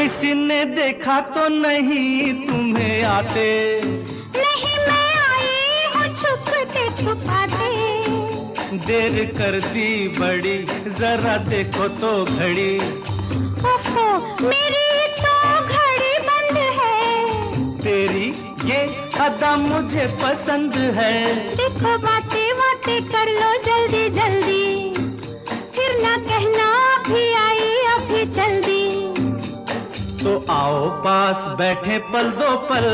किसी ने देखा तो नहीं तुम्हें आते? नहीं, मैं आई हूँ छुप के छुपाते। देर कर दी बड़ी, जरा देखो तो घड़ी। ओहो, मेरी तो घड़ी बंद है। तेरी ये अदा मुझे पसंद है। देखो बातें बातें कर लो जल्दी जल्दी, फिर ना कहना अभी आई अभी जल्दी। तो आओ पास बैठे पल दो पल।